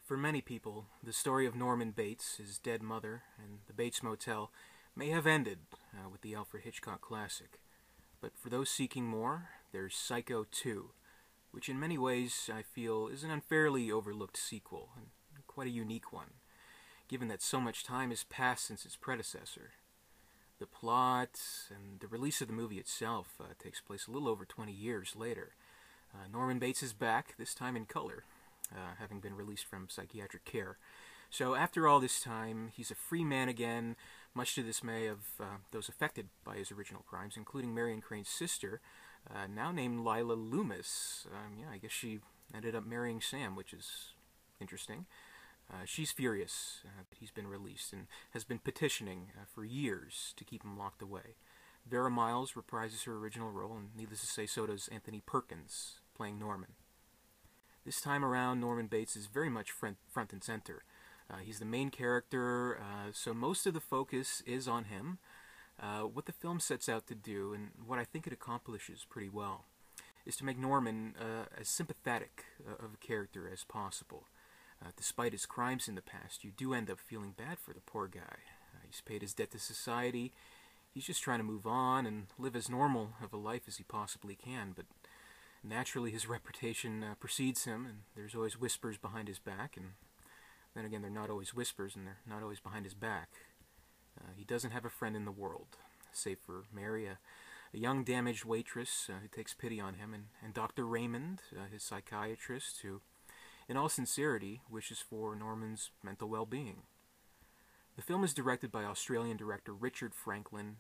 For many people, the story of Norman Bates, his dead mother, and the Bates Motel may have ended with the Alfred Hitchcock classic. But for those seeking more, there's Psycho 2, which in many ways I feel is an unfairly overlooked sequel, and quite a unique one, given that so much time has passed since its predecessor. The plot and the release of the movie itself takes place a little over 20 years later. Norman Bates is back, this time in color, having been released from psychiatric care. So after all this time, he's a free man again, much to the dismay of those affected by his original crimes, including Marion Crane's sister, now named Lila Loomis. I guess she ended up marrying Sam, which is interesting. She's furious that he's been released and has been petitioning for years to keep him locked away. Vera Miles reprises her original role, and needless to say, so does Anthony Perkins, playing Norman. This time around, Norman Bates is very much front and center. He's the main character, so most of the focus is on him. What the film sets out to do, and what I think it accomplishes pretty well, is to make Norman as sympathetic of a character as possible. Despite his crimes in the past, you do end up feeling bad for the poor guy. He's paid his debt to society. He's just trying to move on and live as normal of a life as he possibly can, but naturally his reputation precedes him, and there's always whispers behind his back, and then again they're not always whispers, and they're not always behind his back. He doesn't have a friend in the world, save for Mary, a young damaged waitress who takes pity on him, and Dr. Raymond, his psychiatrist, who in all sincerity, wishes for Norman's mental well-being. The film is directed by Australian director Richard Franklin,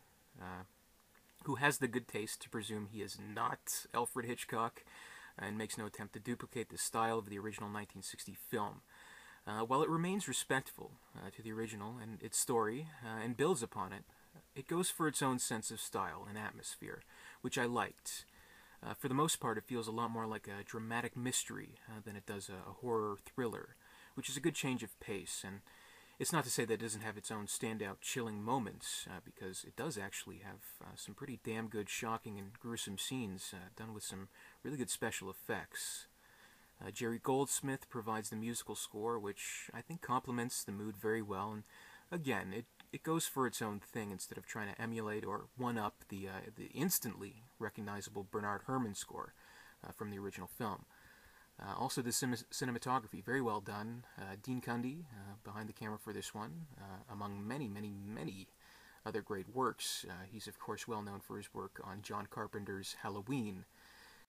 who has the good taste to presume he is not Alfred Hitchcock, and makes no attempt to duplicate the style of the original 1960 film. While it remains respectful to the original and its story, and builds upon it, it goes for its own sense of style and atmosphere, which I liked. For the most part, it feels a lot more like a dramatic mystery than it does a horror thriller, which is a good change of pace. And it's not to say that it doesn't have its own standout chilling moments, because it does actually have some pretty damn good shocking and gruesome scenes done with some really good special effects. Jerry Goldsmith provides the musical score, which I think complements the mood very well, and again, it goes for its own thing instead of trying to emulate or one-up the instantly recognizable Bernard Herrmann score from the original film. Also, the cinematography, very well done. Dean Cundy, behind the camera for this one, among many, many, many other great works. He's, of course, well known for his work on John Carpenter's Halloween,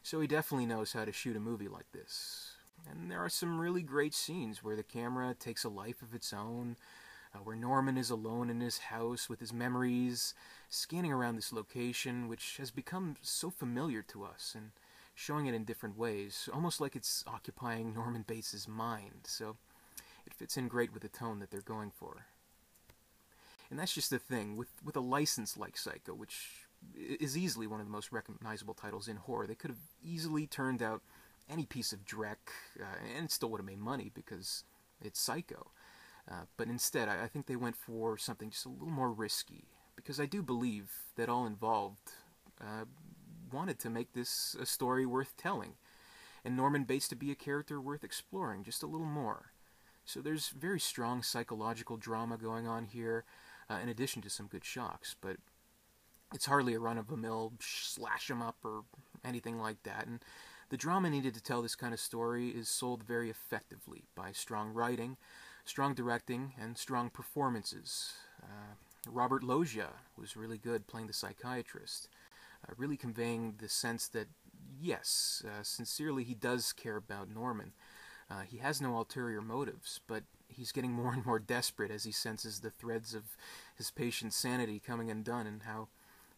so he definitely knows how to shoot a movie like this. And there are some really great scenes where the camera takes a life of its own, where Norman is alone in his house with his memories, scanning around this location, which has become so familiar to us, and showing it in different ways, almost like it's occupying Norman Bates' mind, so it fits in great with the tone that they're going for. And that's just the thing, with a license like Psycho, which is easily one of the most recognizable titles in horror, they could have easily turned out any piece of dreck, and it still would have made money, because it's Psycho. But instead, I think they went for something just a little more risky, because I do believe that all involved wanted to make this a story worth telling, and Norman Bates to be a character worth exploring just a little more. So there's very strong psychological drama going on here, in addition to some good shocks, but it's hardly a run-of-the-mill slash-em-up or anything like that, and the drama needed to tell this kind of story is sold very effectively by strong writing, strong directing, and strong performances. Robert Loggia was really good playing the psychiatrist, really conveying the sense that, yes, sincerely he does care about Norman. He has no ulterior motives, but he's getting more and more desperate as he senses the threads of his patient's sanity coming undone, and how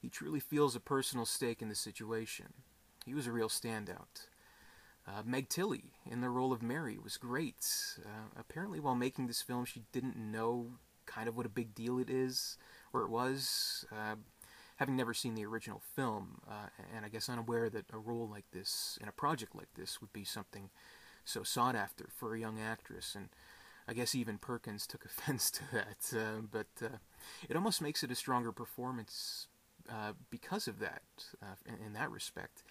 he truly feels a personal stake in the situation. He was a real standout. Meg Tilly, in the role of Mary, was great. Apparently, while making this film, she didn't know kind of what a big deal it is, or it was, having never seen the original film, and I guess unaware that a role like this, in a project like this, would be something so sought after for a young actress, and I guess even Perkins took offense to that, but it almost makes it a stronger performance because of that, in that respect.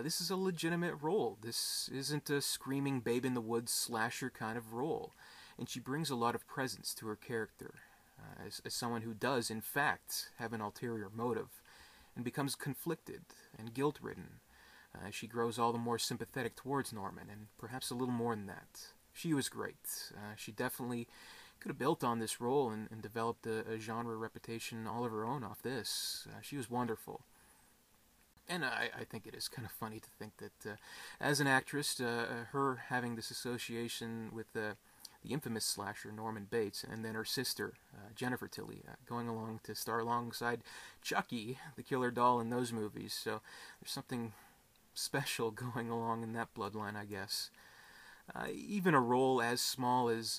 This is a legitimate role. This isn't a screaming babe in the woods slasher kind of role. And she brings a lot of presence to her character, as someone who does, in fact, have an ulterior motive, and becomes conflicted and guilt-ridden. She grows all the more sympathetic towards Norman, and perhaps a little more than that. She was great. She definitely could have built on this role and developed a genre reputation all of her own off this. She was wonderful. And I think it is kind of funny to think that as an actress, her having this association with the infamous slasher Norman Bates, and then her sister, Jennifer Tilly, going along to star alongside Chucky, the killer doll in those movies. So there's something special going along in that bloodline, I guess. Even a role as small as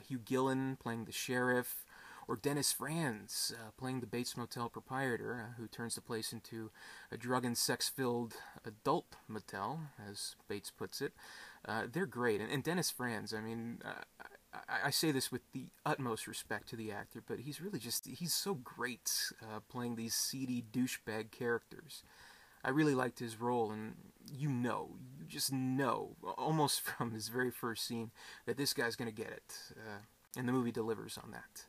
Hugh Gillen playing the sheriff, or Dennis Franz playing the Bates Motel proprietor, who turns the place into a drug and sex-filled adult motel, as Bates puts it. They're great. And Dennis Franz, I mean, I say this with the utmost respect to the actor, but he's really he's so great playing these seedy douchebag characters. I really liked his role, and you just know, almost from his very first scene, that this guy's going to get it. And the movie delivers on that.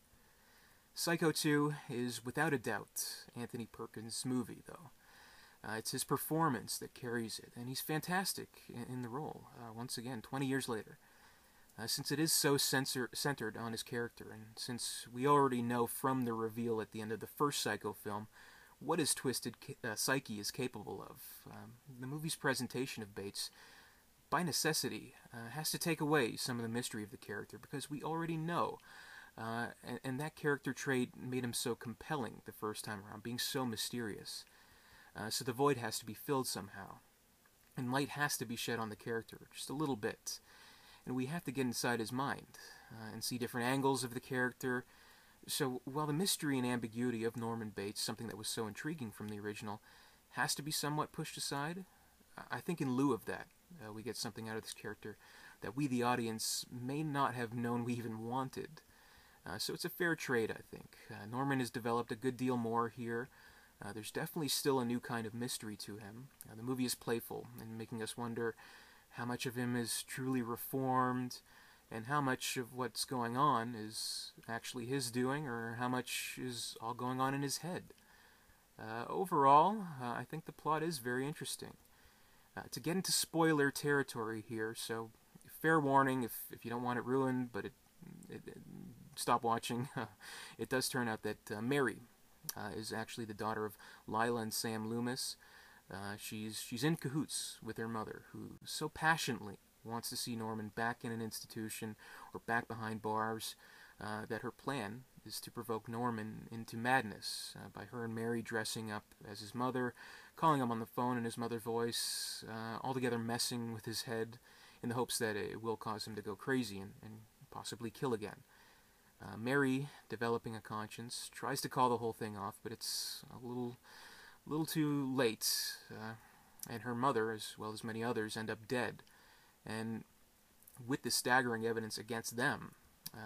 Psycho 2 is, without a doubt, Anthony Perkins' movie, though. It's his performance that carries it, and he's fantastic in the role, once again, 20 years later. Since it is so centered on his character, and since we already know from the reveal at the end of the first Psycho film what his twisted psyche is capable of, the movie's presentation of Bates, by necessity, has to take away some of the mystery of the character, because we already know. And that character trait made him so compelling the first time around, being so mysterious. So the void has to be filled somehow. And light has to be shed on the character, just a little bit. And we have to get inside his mind, and see different angles of the character. So while the mystery and ambiguity of Norman Bates, something that was so intriguing from the original, has to be somewhat pushed aside, I think in lieu of that, we get something out of this character that we, the audience, may not have known we even wanted. So it's a fair trade, I think. Norman has developed a good deal more here. There's definitely still a new kind of mystery to him. The movie is playful, and making us wonder how much of him is truly reformed, and how much of what's going on is actually his doing, or how much is all going on in his head. Overall, I think the plot is very interesting. To get into spoiler territory here, so fair warning if you don't want it ruined, but stop watching. It does turn out that Mary is actually the daughter of Lila and Sam Loomis. She's in cahoots with her mother, who so passionately wants to see Norman back in an institution or back behind bars, that her plan is to provoke Norman into madness by her and Mary dressing up as his mother, calling him on the phone in his mother voice, altogether messing with his head in the hopes that it will cause him to go crazy and possibly kill again. Mary, developing a conscience, tries to call the whole thing off, but it's a little too late, and her mother, as well as many others, end up dead. And with the staggering evidence against them,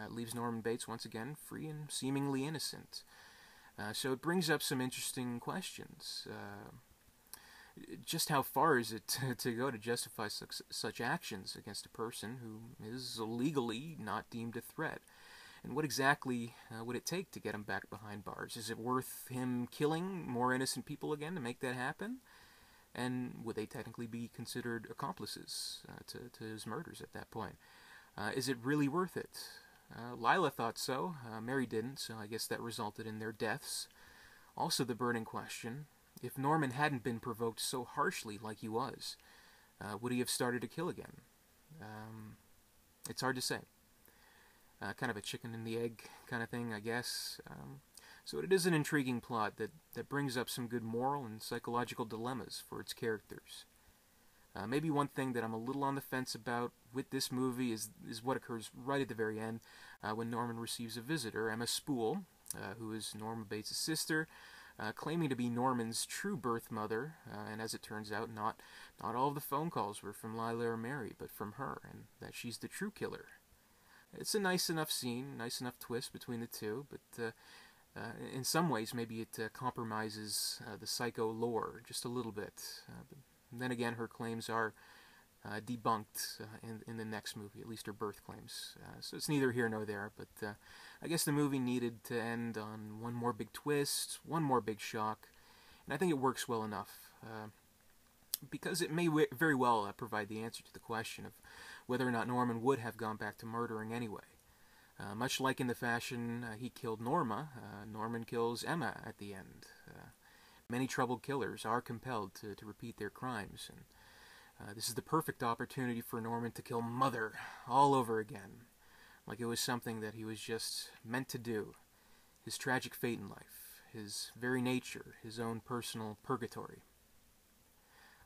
it leaves Norman Bates once again free and seemingly innocent. So it brings up some interesting questions. Just how far is it to go to justify such actions against a person who is legally not deemed a threat? And what exactly would it take to get him back behind bars? Is it worth him killing more innocent people again to make that happen? And would they technically be considered accomplices to his murders at that point? Is it really worth it? Lila thought so. Mary didn't, so I guess that resulted in their deaths. Also the burning question, if Norman hadn't been provoked so harshly like he was, would he have started to kill again? It's hard to say. Kind of a chicken and the egg kind of thing, I guess. So it is an intriguing plot that brings up some good moral and psychological dilemmas for its characters. Maybe one thing that I'm a little on the fence about with this movie is what occurs right at the very end, when Norman receives a visitor, Emma Spool, who is Norman Bates' sister, claiming to be Norman's true birth mother, and as it turns out, not all of the phone calls were from Lila or Mary, but from her, and that she's the true killer. It's a nice enough scene, nice enough twist between the two, but in some ways maybe it compromises the Psycho lore just a little bit. then again, her claims are debunked in the next movie, at least her birth claims. So it's neither here nor there, but I guess the movie needed to end on one more big twist, one more big shock, and I think it works well enough. Because it may very well provide the answer to the question of whether or not Norman would have gone back to murdering anyway. Much like in the fashion he killed Norma, Norman kills Emma at the end. Many troubled killers are compelled to repeat their crimes, and this is the perfect opportunity for Norman to kill Mother all over again, like it was something that he was just meant to do. His tragic fate in life, his very nature, his own personal purgatory.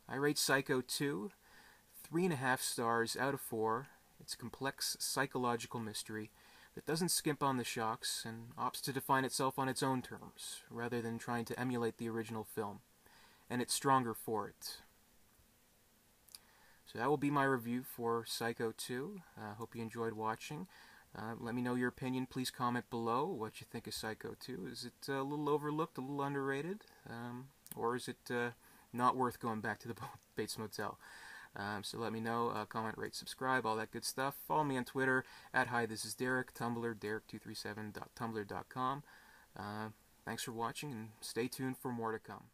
I rate Psycho 2 3.5 stars out of 4. It's a complex psychological mystery that doesn't skimp on the shocks and opts to define itself on its own terms, rather than trying to emulate the original film, and it's stronger for it. So that will be my review for Psycho 2. Hope you enjoyed watching. Let me know your opinion. Please comment below what you think of Psycho 2. Is it a little overlooked, a little underrated, or is it not worth going back to the Bates Motel? So let me know. Comment, rate, subscribe, all that good stuff. Follow me on Twitter at HiThisIsDerek, Tumblr, Derek237.tumblr.com. Thanks for watching, and stay tuned for more to come.